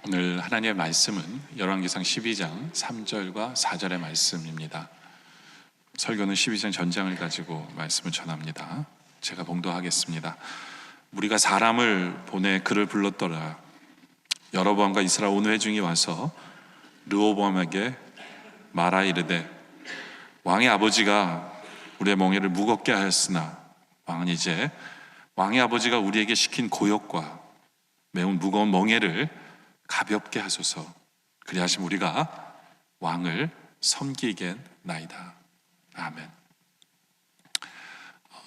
오늘 하나님의 말씀은 열왕기상 12장 3절과 4절의 말씀입니다. 설교는 12장 전장을 가지고 말씀을 전합니다. 제가 봉독하겠습니다. 우리가 사람을 보내 그를 불렀더라. 여로보암과 이스라엘 온 회중이 와서 르호보암에게 말하 이르되 왕의 아버지가 우리의 멍에를 무겁게 하였으나 왕은 이제 왕의 아버지가 우리에게 시킨 고역과 매우 무거운 멍에를 가볍게 하소서. 그리하시면 우리가 왕을 섬기겠나이다. 아멘.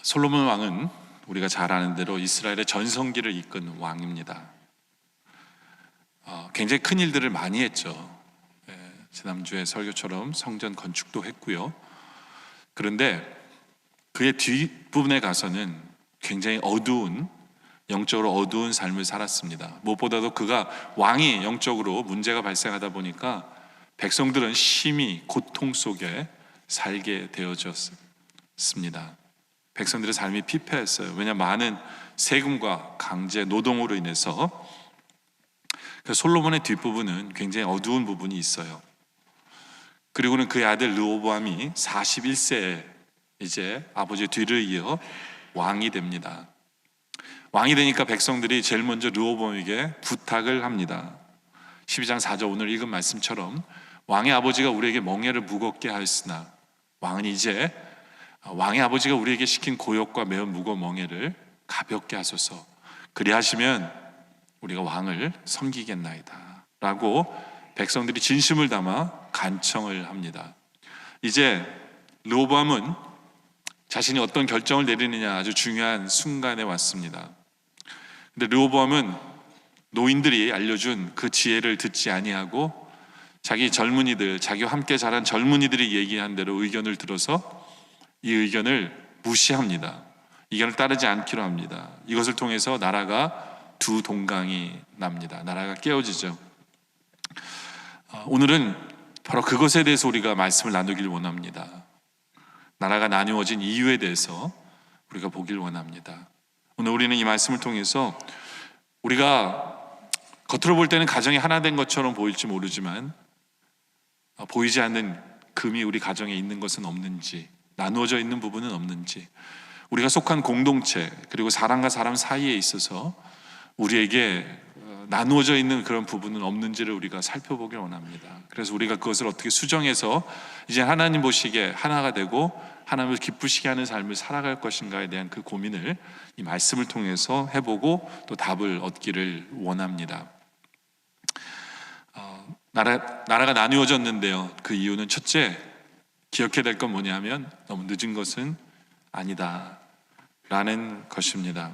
솔로몬 왕은 우리가 잘 아는 대로 이스라엘의 전성기를 이끈 왕입니다. 굉장히 큰 일들을 많이 했죠. 지난주에 설교처럼 성전 건축도 했고요. 그런데 그의 뒷부분에 가서는 굉장히 영적으로 어두운 삶을 살았습니다. 무엇보다도 그가 왕이 영적으로 문제가 발생하다 보니까 백성들은 심히 고통 속에 살게 되어졌습니다. 백성들의 삶이 피폐했어요. 왜냐하면 많은 세금과 강제 노동으로 인해서. 솔로몬의 뒷부분은 굉장히 어두운 부분이 있어요. 그리고는 그의 아들 르호보암이 41세에 이제 아버지의 뒤를 이어 왕이 됩니다. 왕이 되니까 백성들이 제일 먼저 르호보암에게 부탁을 합니다. 12장 4절 오늘 읽은 말씀처럼 왕의 아버지가 우리에게 멍에를 무겁게 하였으나 왕은 이제 왕의 아버지가 우리에게 시킨 고역과 매우 무거운 멍에를 가볍게 하소서. 그리하시면 우리가 왕을 섬기겠나이다 라고 백성들이 진심을 담아 간청을 합니다. 이제 르호보암은 자신이 어떤 결정을 내리느냐 아주 중요한 순간에 왔습니다. 근데 르호보암은 노인들이 알려준 그 지혜를 듣지 아니하고 자기 젊은이들, 자기와 함께 자란 젊은이들이 얘기한 대로 의견을 들어서 이 의견을 무시합니다. 의견을 따르지 않기로 합니다. 이것을 통해서 나라가 두 동강이 납니다. 나라가 깨어지죠. 오늘은 바로 그것에 대해서 우리가 말씀을 나누길 원합니다. 나라가 나누어진 이유에 대해서 우리가 보길 원합니다. 오늘 우리는 이 말씀을 통해서 우리가 겉으로 볼 때는 가정이 하나 된 것처럼 보일지 모르지만 보이지 않는 금이 우리 가정에 있는 것은 없는지, 나누어져 있는 부분은 없는지, 우리가 속한 공동체 그리고 사람과 사람 사이에 있어서 우리에게 나누어져 있는 그런 부분은 없는지를 우리가 살펴보길 원합니다. 그래서 우리가 그것을 어떻게 수정해서 이제 하나님 보시기에 하나가 되고 하나님을 기쁘시게 하는 삶을 살아갈 것인가에 대한 그 고민을 이 말씀을 통해서 해보고 또 답을 얻기를 원합니다. 나라가 나누어졌는데요, 그 이유는 첫째, 기억해야 될 건 뭐냐면 너무 늦은 것은 아니다 라는 것입니다.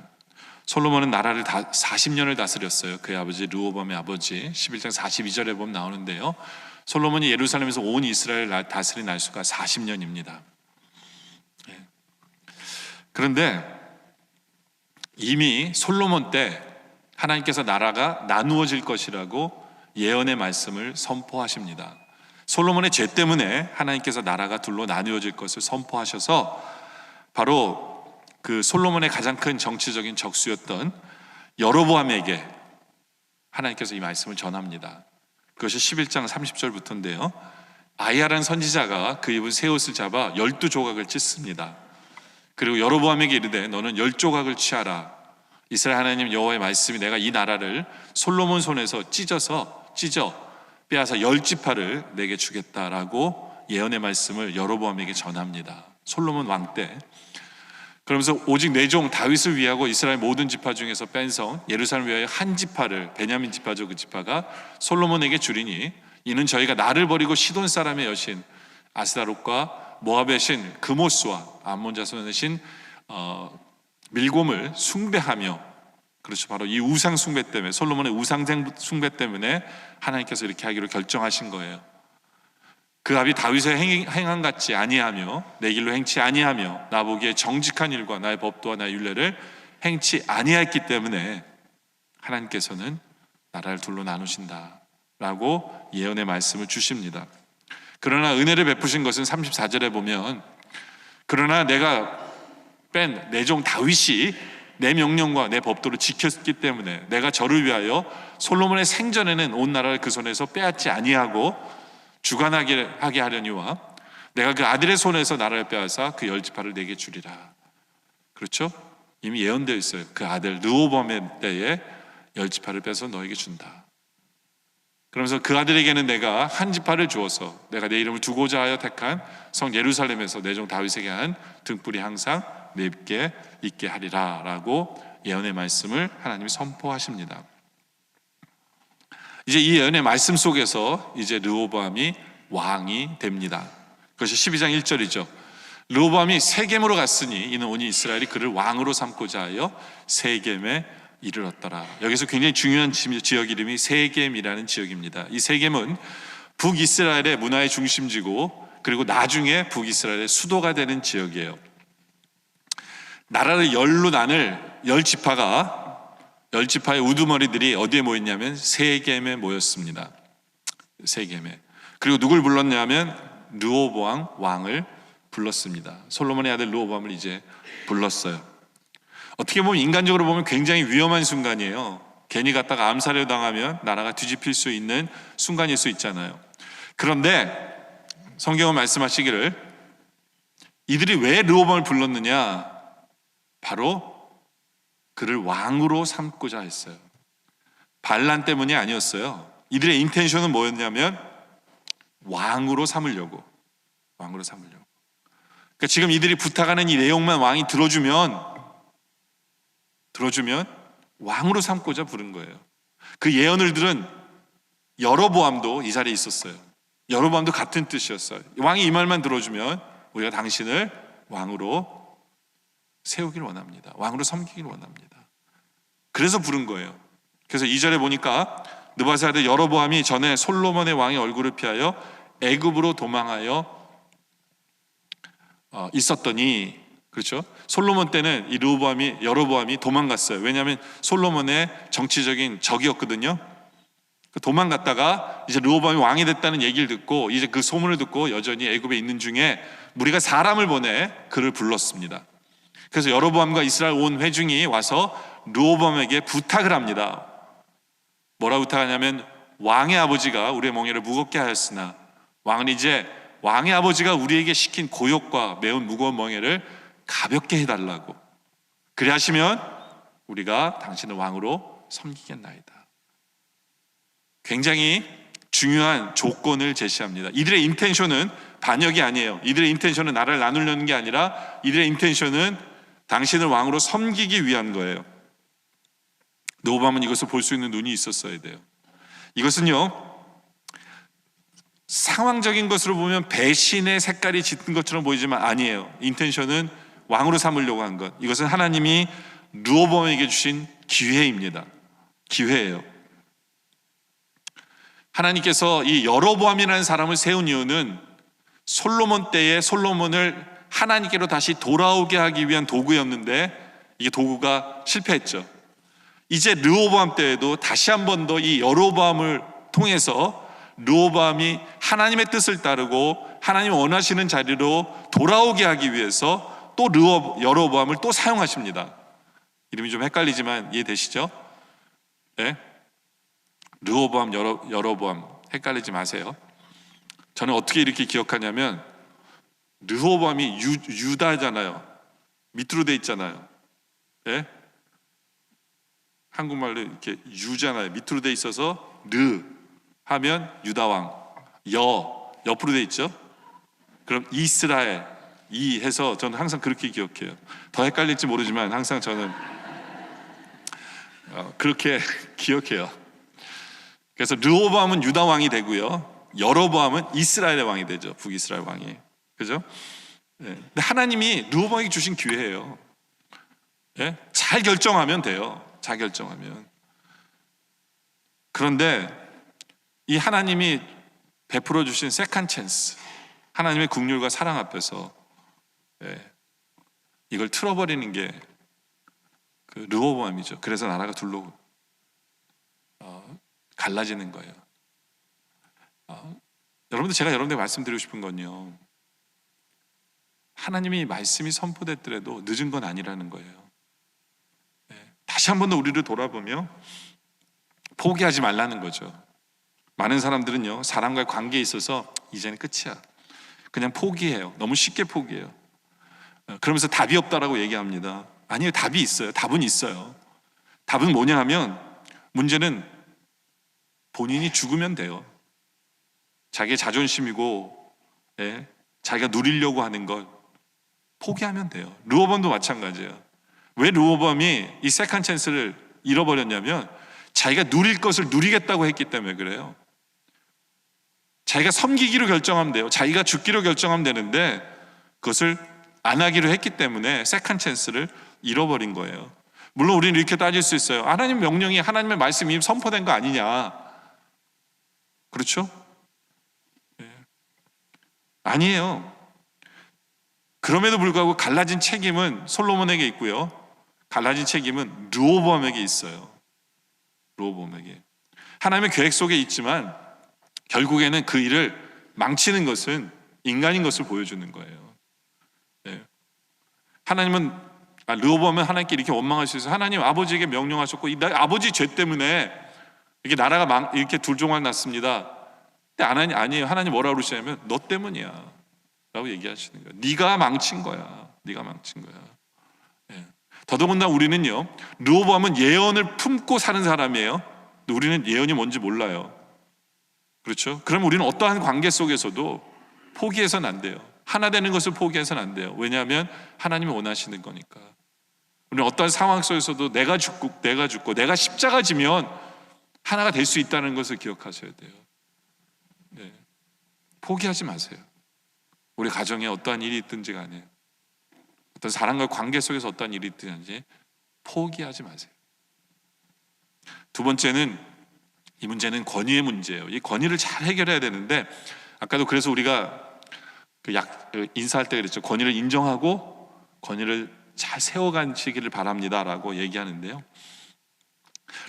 솔로몬은 나라를 40년을 다스렸어요. 그의 아버지 르호보암의 아버지 11장 42절에 보면 나오는데요, 솔로몬이 예루살렘에서 온 이스라엘을 다스린 날수가 40년입니다. 그런데 이미 솔로몬 때 하나님께서 나라가 나누어질 것이라고 예언의 말씀을 선포하십니다. 솔로몬의 죄 때문에 하나님께서 나라가 둘로 나누어질 것을 선포하셔서 바로 그 솔로몬의 가장 큰 정치적인 적수였던 여로보암에게 하나님께서 이 말씀을 전합니다. 그것이 11장 30절부터인데요 아이야라는 선지자가 그 입은 새 옷을 잡아 12조각을 찢습니다. 그리고 여로보암에게 이르되 너는 10조각을 취하라. 이스라엘 하나님 여호와의 말씀이 내가 이 나라를 솔로몬 손에서 찢어 빼앗아 10지파를 내게 주겠다라고 예언의 말씀을 여로보암에게 전합니다. 솔로몬 왕 때. 그러면서 오직 내 종 다윗을 위하고 이스라엘 모든 지파 중에서 뺀성 예루살렘 위하여 한 지파를, 베냐민 지파죠, 그 지파가 솔로몬에게 주리니 이는 저희가 나를 버리고 시돈 사람의 여신 아스다롯과 모압의 신 그모스와 암몬 자손의 신 밀곰을 숭배하며, 그렇죠, 바로 이 우상 숭배 때문에, 솔로몬의 우상 숭배 때문에 하나님께서 이렇게 하기로 결정하신 거예요. 그 아비 다윗의 행한 같지 아니하며 내 길로 행치 아니하며 나 보기에 정직한 일과 나의 법도와 나의 율례를 행치 아니했기 때문에 하나님께서는 나라를 둘로 나누신다 라고 예언의 말씀을 주십니다. 그러나 은혜를 베푸신 것은 34절에 보면 그러나 내가 뺀 내 종 다윗이 내 명령과 내 법도를 지켰기 때문에 내가 저를 위하여 솔로몬의 생전에는 온 나라를 그 손에서 빼앗지 아니하고 주관하게 하려니와 내가 그 아들의 손에서 나라를 빼앗아 그 열 지파를 내게 주리라. 그렇죠? 이미 예언되어 있어요. 그 아들 르호보암의 때에 열 지파를 빼서 너에게 준다. 그러면서 그 아들에게는 내가 한 지파를 주어서 내가 내 이름을 두고자 하여 택한 성 예루살렘에서 내 종 다윗에게 한 등불이 항상 맵게 있게 하리라 라고 예언의 말씀을 하나님이 선포하십니다. 이제 이 예언의 말씀 속에서 이제 르호보암이 왕이 됩니다. 그것이 12장 1절이죠. 르호보암이 세겜으로 갔으니 이는 온 이스라엘이 그를 왕으로 삼고자 하여 세겜에 이르렀더라. 여기서 굉장히 중요한 지역 이름이 세겜이라는 지역입니다. 이 세겜은 북이스라엘의 문화의 중심지고 그리고 나중에 북이스라엘의 수도가 되는 지역이에요. 나라를 열로 나눌 열 지파의 우두머리들이 어디에 모였냐면 세겜에 모였습니다. 세겜에. 그리고 누굴 불렀냐면 르호보암 왕을 불렀습니다. 솔로몬의 아들 르호보암을 이제 불렀어요. 어떻게 보면 인간적으로 보면 굉장히 위험한 순간이에요. 괜히 갔다가 암살을 당하면 나라가 뒤집힐 수 있는 순간일 수 있잖아요. 그런데 성경은 말씀하시기를 이들이 왜 르호보암을 불렀느냐? 바로 그를 왕으로 삼고자 했어요. 반란 때문이 아니었어요. 이들의 인텐션은 뭐였냐면 왕으로 삼으려고. 그러니까 지금 이들이 부탁하는 이 내용만 왕이 들어주면 왕으로 삼고자 부른 거예요. 그 예언을 들은 여로보암도 이 자리에 있었어요. 여로보암도 같은 뜻이었어요. 왕이 이 말만 들어주면 우리가 당신을 왕으로 세우길 원합니다. 왕으로 섬기길 원합니다. 그래서 부른 거예요. 그래서 2절에 보니까 느바세 아들 여로보암이 전에 솔로몬의 왕의 얼굴을 피하여 애굽으로 도망하여 있었더니, 그렇죠? 솔로몬 때는 이 여로보암이 도망갔어요. 왜냐하면 솔로몬의 정치적인 적이었거든요. 도망갔다가 이제 르호보암이 왕이 됐다는 얘기를 듣고 이제 그 소문을 듣고 여전히 애굽에 있는 중에 무리가 사람을 보내 그를 불렀습니다. 그래서 여로보암과 이스라엘 온 회중이 와서 르호보암에게 부탁을 합니다. 뭐라 부탁하냐면 왕의 아버지가 우리의 멍에를 무겁게 하였으나 왕은 이제 왕의 아버지가 우리에게 시킨 고욕과 매운 무거운 멍에를 가볍게 해달라고. 그리 하시면 우리가 당신을 왕으로 섬기겠나이다. 굉장히 중요한 조건을 제시합니다. 이들의 인텐션은 반역이 아니에요. 이들의 인텐션은 나라를 나누려는 게 아니라 이들의 인텐션은 당신을 왕으로 섬기기 위한 거예요. 르호보암은 이것을 볼 수 있는 눈이 있었어야 돼요. 이것은요, 상황적인 것으로 보면 배신의 색깔이 짙은 것처럼 보이지만 아니에요. 인텐션은 왕으로 삼으려고 한 것. 이것은 하나님이 르호보암에게 주신 기회입니다. 기회예요. 하나님께서 이 여로보암이라는 사람을 세운 이유는 솔로몬 때에 솔로몬을 하나님께로 다시 돌아오게 하기 위한 도구였는데 이게 도구가 실패했죠. 이제 르호보암 때에도 다시 한 번 더 이 여로보암을 통해서 르호보암이 하나님의 뜻을 따르고 하나님 원하시는 자리로 돌아오게 하기 위해서 또 여로보암을 또 사용하십니다. 이름이 좀 헷갈리지만 이해되시죠? 네? 르호보암, 여로보암 헷갈리지 마세요. 저는 어떻게 이렇게 기억하냐면 르호보암이 유다잖아요. 밑으로 돼 있잖아요. 네? 한국말로 이렇게 유잖아요. 밑으로 돼 있어서 르 하면 유다왕, 옆으로 돼 있죠. 그럼 이스라엘, 이 해서 저는 항상 그렇게 기억해요. 더 헷갈릴지 모르지만 항상 저는 그렇게 기억해요. 그래서 르호보암은 유다 왕이 되고요, 여로보암은 이스라엘의 왕이 되죠. 북이스라엘 왕이, 그죠? 네. 근데 하나님이 르호보암에게 주신 기회예요. 네? 잘 결정하면 돼요. 잘 결정하면. 그런데 이 하나님이 베풀어 주신 세컨 찬스, 하나님의 긍휼과 사랑 앞에서 이걸 틀어버리는 게 그 르호보암이죠. 그래서 나라가 둘로 갈라지는 거예요. 여러분들, 제가 여러분들에게 말씀드리고 싶은 건요, 하나님이 말씀이 선포됐더라도 늦은 건 아니라는 거예요. 다시 한 번 더 우리를 돌아보며 포기하지 말라는 거죠. 많은 사람들은요, 사람과의 관계에 있어서 이제는 끝이야, 그냥 포기해요. 너무 쉽게 포기해요. 그러면서 답이 없다라고 얘기합니다. 아니요, 답이 있어요. 답은 있어요. 답은 뭐냐 하면, 문제는 본인이 죽으면 돼요. 자기의 자존심이고, 예, 자기가 누리려고 하는 걸 포기하면 돼요. 르호보암도 마찬가지예요. 왜 르호보암이 이 세컨 찬스를 잃어버렸냐면, 자기가 누릴 것을 누리겠다고 했기 때문에 그래요. 자기가 섬기기로 결정하면 돼요. 자기가 죽기로 결정하면 되는데 그것을 안 하기로 했기 때문에 세컨 찬스를 잃어버린 거예요. 물론 우리는 이렇게 따질 수 있어요. 하나님 명령이, 하나님의 말씀이 이미 선포된 거 아니냐, 그렇죠? 네. 아니에요. 그럼에도 불구하고 갈라진 책임은 솔로몬에게 있고요, 갈라진 책임은 르호보암에게 있어요. 르호보암에게. 하나님의 계획 속에 있지만 결국에는 그 일을 망치는 것은 인간인 것을 보여주는 거예요. 네. 하나님은, 르호보암은 하나님께 이렇게 원망할 수 있어요. 하나님 아버지에게 명령하셨고 아버지 죄 때문에 이렇게 나라가 이렇게 둘종말 났습니다. 근데 하나님, 아니에요. 하나님 뭐라고 그러시냐면, 너 때문이야 라고 얘기하시는 거예요. 네가 망친 거야. 네가 망친 거야. 네. 더더군다나 우리는요, 르호보암은 예언을 품고 사는 사람이에요. 근데 우리는 예언이 뭔지 몰라요. 그렇죠? 그럼 우리는 어떠한 관계 속에서도 포기해서는 안 돼요. 하나 되는 것을 포기해서는 안 돼요. 왜냐하면 하나님이 원하시는 거니까. 우리는 어떠한 상황 속에서도 내가 죽고 내가 십자가 지면 하나가 될 수 있다는 것을 기억하셔야 돼요. 네. 포기하지 마세요. 우리 가정에 어떠한 일이 있든지 간에, 어떤 사람과 관계 속에서 어떠한 일이 있든지 포기하지 마세요. 두 번째는, 이 문제는 권위의 문제예요. 이 권위를 잘 해결해야 되는데, 아까도 그래서 우리가 인사할 때 그랬죠. 권위를 인정하고 권위를 잘 세워가시기를 바랍니다라고 얘기하는데요.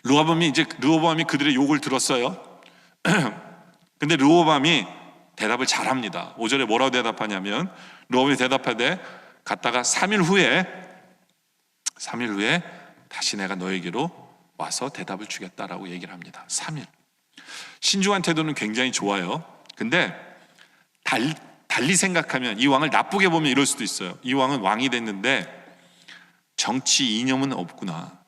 르호보암이 그들의 욕을 들었어요. 근데 르호보암이 대답을 잘합니다. 5절에 뭐라고 대답하냐면, 르호보암이 대답하되 갔다가 3일 후에 다시 내가 너에게로 와서 대답을 주겠다라고 얘기를 합니다. 3일. 신중한 태도는 굉장히 좋아요. 근데 달리 생각하면, 이 왕을 나쁘게 보면 이럴 수도 있어요. 이 왕은 왕이 됐는데 정치 이념은 없구나,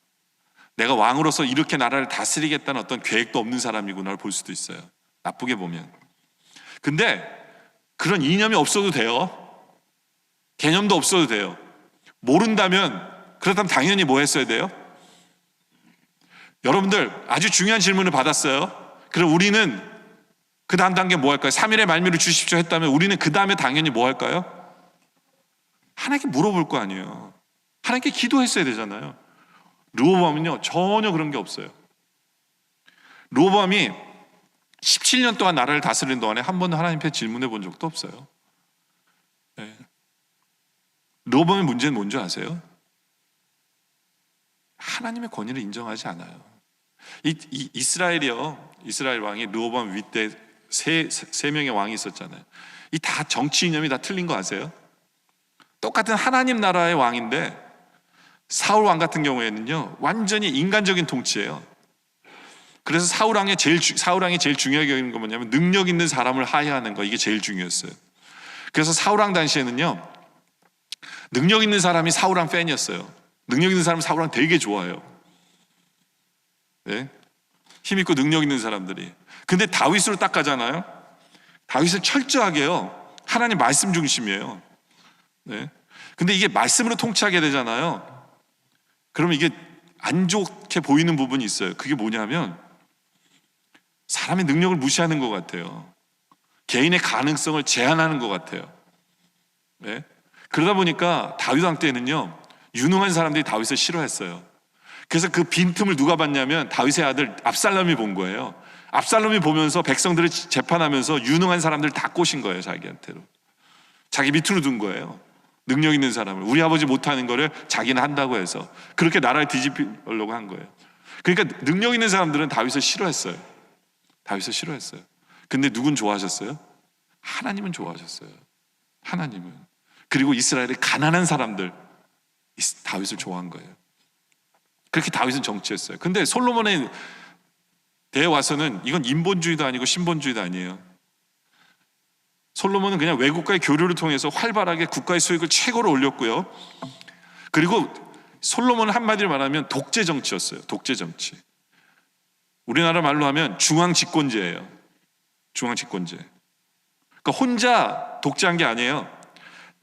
내가 왕으로서 이렇게 나라를 다스리겠다는 어떤 계획도 없는 사람이구나를 볼 수도 있어요, 나쁘게 보면. 근데 그런 이념이 없어도 돼요. 개념도 없어도 돼요. 모른다면, 그렇다면 당연히 뭐 했어야 돼요? 여러분들 아주 중요한 질문을 받았어요. 그럼 우리는 그 다음 단계 뭐 할까요? 3일의 말미를 주십시오 했다면 우리는 그 다음에 당연히 뭐 할까요? 하나님께 물어볼 거 아니에요. 하나님께 기도했어야 되잖아요. 르호보암은요, 전혀 그런 게 없어요. 르호보암이 17년 동안 나라를 다스리는 동안에 한 번도 하나님께 질문해 본 적도 없어요. 네. 르호보암의 문제는 뭔지 아세요? 하나님의 권위를 인정하지 않아요. 이스라엘 왕이 르호보암 윗대 세 명의 왕이 있었잖아요. 이 다 정치 이념이 다 틀린 거 아세요? 똑같은 하나님 나라의 왕인데, 사울 왕 같은 경우에는요, 완전히 인간적인 통치예요. 그래서 사울 왕이 제일 중요하게 여기는 건 뭐냐면, 능력 있는 사람을 하야하는 거, 이게 제일 중요했어요. 그래서 사울 왕 당시에는요, 능력 있는 사람이 사울 왕 팬이었어요. 능력 있는 사람은 사울 왕 되게 좋아해요. 네? 힘 있고 능력 있는 사람들이. 근데 다윗으로 딱 가잖아요. 다윗은 철저하게요, 하나님 말씀 중심이에요. 네? 근데 이게 말씀으로 통치하게 되잖아요. 그러면 이게 안 좋게 보이는 부분이 있어요. 그게 뭐냐면, 사람의 능력을 무시하는 것 같아요. 개인의 가능성을 제한하는 것 같아요. 네? 그러다 보니까 다윗 왕 때는요, 유능한 사람들이 다윗을 싫어했어요. 그래서 그 빈틈을 누가 봤냐면 다윗의 아들 압살롬이 본 거예요. 압살롬이 보면서 백성들을 재판하면서 유능한 사람들을 다 꼬신 거예요. 자기한테로. 자기 밑으로 둔 거예요. 능력 있는 사람을. 우리 아버지 못하는 거를 자기는 한다고 해서 그렇게 나라를 뒤집으려고 한 거예요. 그러니까 능력 있는 사람들은 다윗을 싫어했어요. 다윗을 싫어했어요. 근데 누군 좋아하셨어요? 하나님은 좋아하셨어요. 하나님은. 그리고 이스라엘의 가난한 사람들, 다윗을 좋아한 거예요. 그렇게 다윗은 정치했어요. 근데 솔로몬의 대에 와서는 이건 인본주의도 아니고 신본주의도 아니에요. 솔로몬은 그냥 외국과의 교류를 통해서 활발하게 국가의 수익을 최고로 올렸고요. 그리고 솔로몬은 한마디로 말하면 독재 정치였어요. 독재 정치. 우리나라 말로 하면 중앙 집권제예요. 중앙 집권제. 그러니까 혼자 독재한 게 아니에요.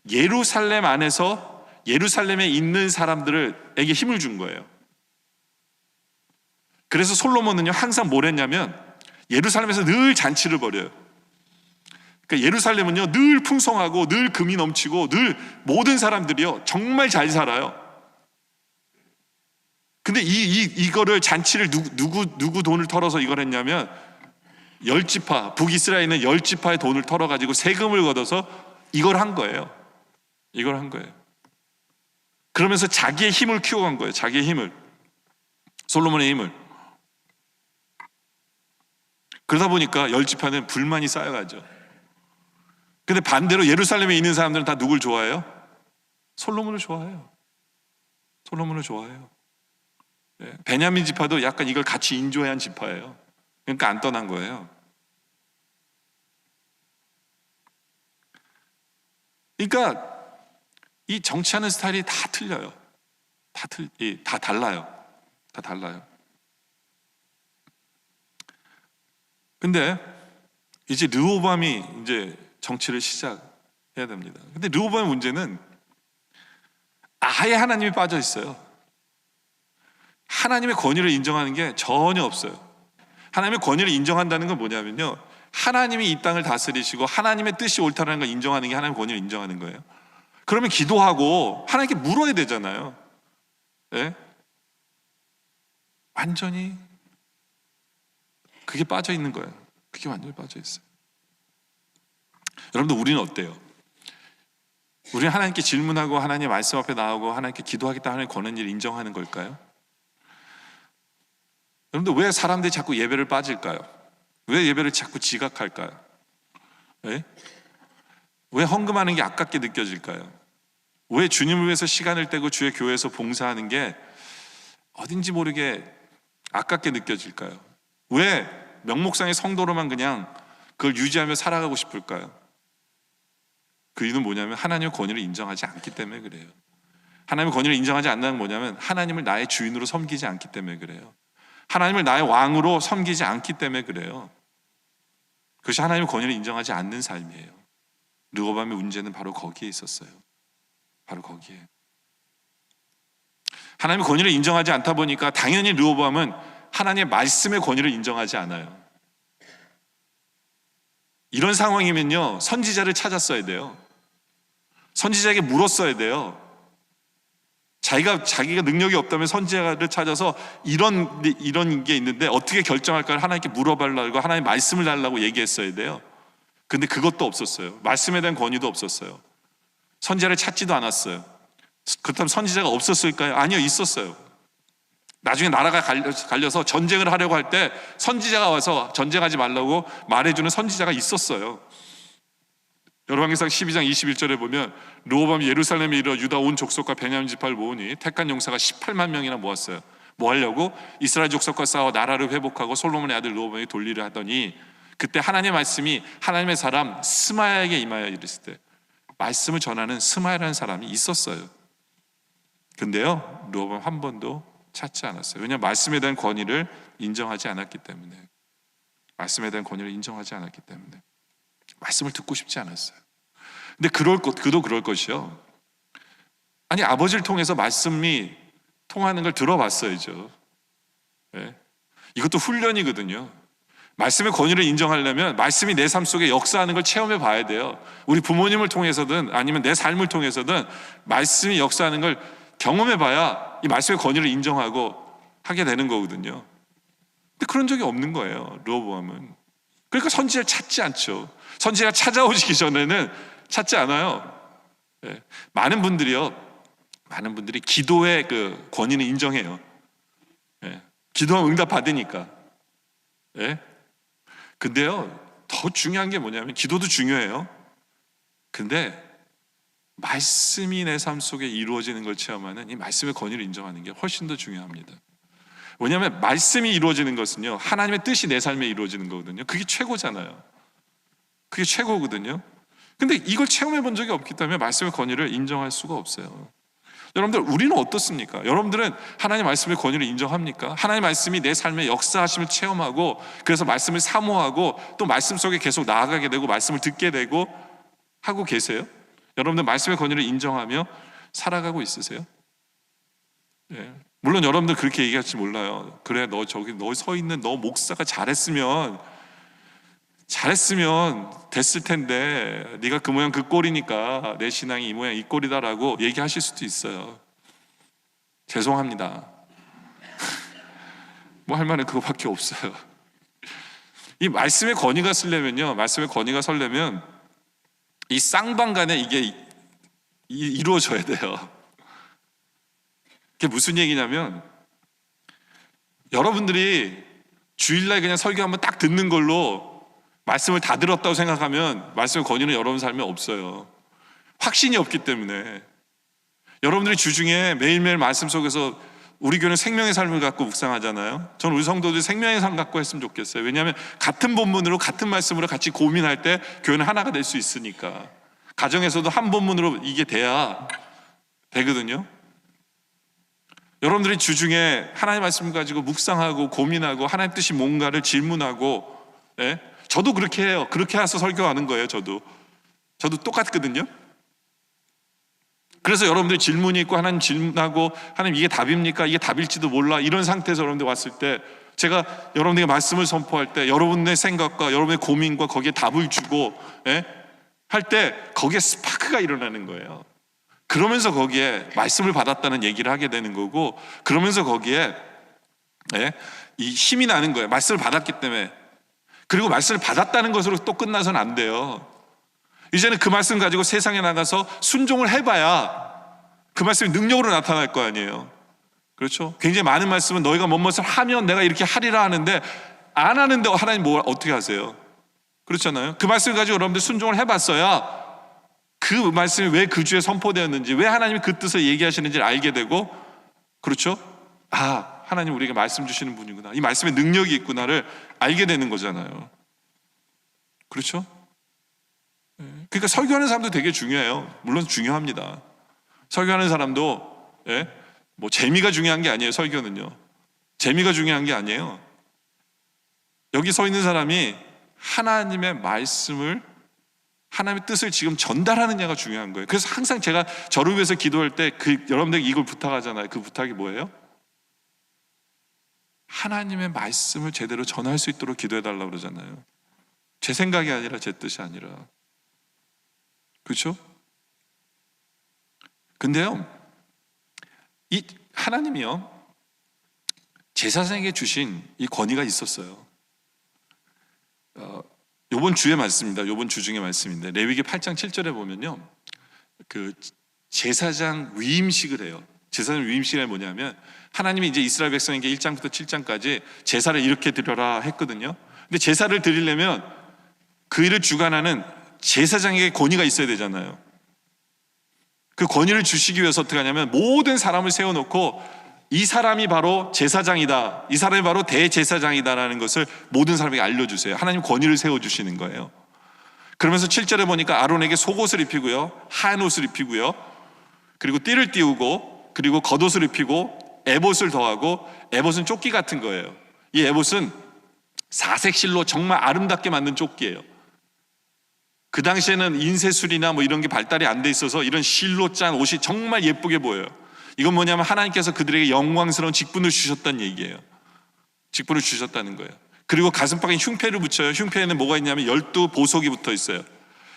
예루살렘 안에서 예루살렘에 있는 사람들에게 힘을 준 거예요. 그래서 솔로몬은요 항상 뭘 했냐면 예루살렘에서 늘 잔치를 벌여요. 그러니까 예루살렘은요 늘 풍성하고 늘 금이 넘치고 늘 모든 사람들이요 정말 잘 살아요. 근데 이거를 잔치를 누구 돈을 털어서 이걸 했냐면 열지파, 북이스라엘은 열지파의 돈을 털어가지고 세금을 걷어서 이걸 한 거예요. 이걸 한 거예요. 그러면서 자기의 힘을 키워간 거예요. 자기의 힘을. 솔로몬의 힘을. 그러다 보니까 열지파는 불만이 쌓여가죠. 근데 반대로 예루살렘에 있는 사람들은 다 누굴 좋아해요? 솔로몬을 좋아해요. 솔로몬을 좋아해요. 베냐민 지파도 약간 이걸 같이 인조해야 한 지파예요. 그러니까 안 떠난 거예요. 그러니까 이 정치하는 스타일이 다 틀려요. 다 달라요. 다 달라요. 근데 이제 르호보암이 이제 정치를 시작해야 됩니다. 근데 르호보암의 문제는 아예 하나님이 빠져 있어요. 하나님의 권위를 인정하는 게 전혀 없어요. 하나님의 권위를 인정한다는 건 뭐냐면요, 하나님이 이 땅을 다스리시고 하나님의 뜻이 옳다는 걸 인정하는 게 하나님의 권위를 인정하는 거예요. 그러면 기도하고 하나님께 물어야 되잖아요. 네? 완전히 그게 빠져 있는 거예요. 그게 완전히 빠져 있어요. 여러분들 우리는 어때요? 우리는 하나님께 질문하고 하나님 말씀 앞에 나오고 하나님께 기도하겠다 하는 권한을 인정하는 걸까요? 여러분들 왜 사람들이 자꾸 예배를 빠질까요? 왜 예배를 자꾸 지각할까요? 네? 왜 헌금하는 게 아깝게 느껴질까요? 왜 주님을 위해서 시간을 떼고 주의 교회에서 봉사하는 게 어딘지 모르게 아깝게 느껴질까요? 왜 명목상의 성도로만 그냥 그걸 유지하며 살아가고 싶을까요? 그 이유는 뭐냐면 하나님의 권위를 인정하지 않기 때문에 그래요. 하나님의 권위를 인정하지 않는 건 뭐냐면 하나님을 나의 주인으로 섬기지 않기 때문에 그래요. 하나님을 나의 왕으로 섬기지 않기 때문에 그래요. 그것이 하나님의 권위를 인정하지 않는 삶이에요. 르호보암의 문제는 바로 거기에 있었어요. 바로 거기에. 하나님의 권위를 인정하지 않다 보니까 당연히 르호보암은 하나님의 말씀의 권위를 인정하지 않아요. 이런 상황이면요 선지자를 찾았어야 돼요. 선지자에게 물었어야 돼요. 자기가 능력이 없다면 선지자를 찾아서 이런 게 있는데 어떻게 결정할까를 하나님께 물어보려고 하나님 말씀을 달라고 얘기했어야 돼요. 근데 그것도 없었어요. 말씀에 대한 권위도 없었어요. 선지자를 찾지도 않았어요. 그렇다면 선지자가 없었을까요? 아니요, 있었어요. 나중에 나라가 갈려서 전쟁을 하려고 할 때 선지자가 와서 전쟁하지 말라고 말해주는 선지자가 있었어요. 열왕기상 12장 21절에 보면 르호보암이 예루살렘에 이르러 유다 온 족속과 베냐민 지파를 모으니 택한 용사가 18만 명이나 모았어요. 뭐 하려고? 이스라엘 족속과 싸워 나라를 회복하고 솔로몬의 아들 르호보암이 돌리려 하더니 그때 하나님의 말씀이 하나님의 사람 스마야에게 임하여 이르실 때 말씀을 전하는 스마야라는 사람이 있었어요. 근데요 르호보암 한 번도 찾지 않았어요. 왜냐하면 말씀에 대한 권위를 인정하지 않았기 때문에. 말씀에 대한 권위를 인정하지 않았기 때문에 말씀을 듣고 싶지 않았어요. 근데 그도 그럴 것이요. 아니 아버지를 통해서 말씀이 통하는 걸 들어봤어야죠. 네? 이것도 훈련이거든요. 말씀의 권위를 인정하려면 말씀이 내 삶 속에 역사하는 걸 체험해 봐야 돼요. 우리 부모님을 통해서든 아니면 내 삶을 통해서든 말씀이 역사하는 걸 경험해 봐야 이 말씀의 권위를 인정하고 하게 되는 거거든요. 근데 그런 적이 없는 거예요, 르호보암은. 그러니까 선지자를 찾지 않죠. 선지자가 찾아오시기 전에는 찾지 않아요. 네. 많은 분들이 기도의 그 권위는 인정해요. 네. 기도하면 응답 받으니까. 네. 근데요, 더 중요한 게 뭐냐면 기도도 중요해요. 근데 말씀이 내 삶 속에 이루어지는 걸 체험하는 이 말씀의 권위를 인정하는 게 훨씬 더 중요합니다. 왜냐하면 말씀이 이루어지는 것은요, 하나님의 뜻이 내 삶에 이루어지는 거거든요. 그게 최고잖아요. 그게 최고거든요. 근데 이걸 체험해 본 적이 없기 때문에 말씀의 권위를 인정할 수가 없어요. 여러분들, 우리는 어떻습니까? 여러분들은 하나님 말씀의 권위를 인정합니까? 하나님 말씀이 내 삶의 역사하심을 체험하고, 그래서 말씀을 사모하고, 또 말씀 속에 계속 나아가게 되고 말씀을 듣게 되고 하고 계세요? 여러분들 말씀의 권위를 인정하며 살아가고 있으세요? 예. 물론 여러분들 그렇게 얘기할지 몰라요. 그래, 너 저기 너 서 있는 너 목사가 잘했으면 됐을 텐데 네가 그 모양 그 꼴이니까 내 신앙이 이 모양 이 꼴이다라고 얘기하실 수도 있어요. 죄송합니다. 뭐 할 말은 그거밖에 없어요. 이 말씀의 권위가 서려면 이 쌍방간에 이게 이루어져야 돼요. 그게 무슨 얘기냐면, 여러분들이 주일날 그냥 설교 한번 딱 듣는 걸로 말씀을 다 들었다고 생각하면 말씀의 권위는 여러분 삶에 없어요. 확신이 없기 때문에. 여러분들이 주중에 매일매일 말씀 속에서, 우리 교회는 생명의 삶을 갖고 묵상하잖아요. 저는 우리 성도들이 생명의 삶 갖고 했으면 좋겠어요. 왜냐하면 같은 본문으로 같은 말씀으로 같이 고민할 때 교회는 하나가 될 수 있으니까. 가정에서도 한 본문으로 이게 돼야 되거든요. 여러분들이 주중에 하나님의 말씀을 가지고 묵상하고 고민하고 하나님 뜻이 뭔가를 질문하고, 예? 저도 그렇게 해요. 그렇게 해서 설교하는 거예요. 저도 똑같거든요. 그래서 여러분들이 질문이 있고 하나님 질문하고, 하나님 이게 답입니까? 이게 답일지도 몰라, 이런 상태에서 여러분들 왔을 때, 제가 여러분들에게 말씀을 선포할 때 여러분의 생각과 여러분의 고민과 거기에 답을 주고, 예? 할 때 거기에 스파크가 일어나는 거예요. 그러면서 거기에 말씀을 받았다는 얘기를 하게 되는 거고, 그러면서 거기에, 예? 이 힘이 나는 거예요. 말씀을 받았기 때문에. 그리고 말씀을 받았다는 것으로 또 끝나서는 안 돼요. 이제는 그 말씀 가지고 세상에 나가서 순종을 해봐야 그 말씀이 능력으로 나타날 거 아니에요. 그렇죠? 굉장히 많은 말씀은 너희가 뭐뭇을 하면 내가 이렇게 하리라 하는데, 안 하는데 하나님 뭐 어떻게 하세요? 그렇잖아요. 그 말씀을 가지고 여러분들 순종을 해봤어야 그 말씀이 왜 그 주에 선포되었는지, 왜 하나님이 그 뜻을 얘기하시는지를 알게 되고, 그렇죠? 아, 하나님 우리에게 말씀 주시는 분이구나, 이 말씀에 능력이 있구나를 알게 되는 거잖아요. 그렇죠? 그러니까 설교하는 사람도 되게 중요해요. 물론 중요합니다. 설교하는 사람도, 예? 뭐 재미가 중요한 게 아니에요. 설교는요, 재미가 중요한 게 아니에요. 여기 서 있는 사람이 하나님의 말씀을, 하나님의 뜻을 지금 전달하느냐가 중요한 거예요. 그래서 항상 제가 저를 위해서 기도할 때 여러분들에게 이걸 부탁하잖아요. 그 부탁이 뭐예요? 하나님의 말씀을 제대로 전할 수 있도록 기도해 달라고 그러잖아요. 제 생각이 아니라 제 뜻이 아니라. 그렇죠? 근데요, 이 하나님이요, 제사장에게 주신 이 권위가 있었어요. 요번 주의 말씀입니다. 요번 주 중의 말씀인데, 레위기 8장 7절에 보면요, 그 제사장 위임식을 해요. 제사장 위임식이 뭐냐면, 하나님이 이제 이스라엘 백성에게 1장부터 7장까지 제사를 이렇게 드려라 했거든요. 근데 제사를 드리려면 그 일을 주관하는 제사장에게 권위가 있어야 되잖아요. 그 권위를 주시기 위해서 어떻게 하냐면, 모든 사람을 세워놓고 이 사람이 바로 제사장이다, 이 사람이 바로 대제사장이다라는 것을 모든 사람에게 알려주세요. 하나님 권위를 세워주시는 거예요. 그러면서 7절에 보니까 아론에게 속옷을 입히고요, 하얀 옷을 입히고요, 그리고 띠를 띄우고, 그리고 겉옷을 입히고 에봇을 더하고, 에봇은 조끼 같은 거예요. 이 에봇은 사색 실로 정말 아름답게 만든 조끼예요. 그 당시에는 인쇄술이나 뭐 이런 게 발달이 안 돼 있어서 이런 실로 짠 옷이 정말 예쁘게 보여요. 이건 뭐냐면 하나님께서 그들에게 영광스러운 직분을 주셨다는 얘기예요. 직분을 주셨다는 거예요. 그리고 가슴팍에 흉패를 붙여요. 흉패에는 뭐가 있냐면 12보석이 붙어 있어요.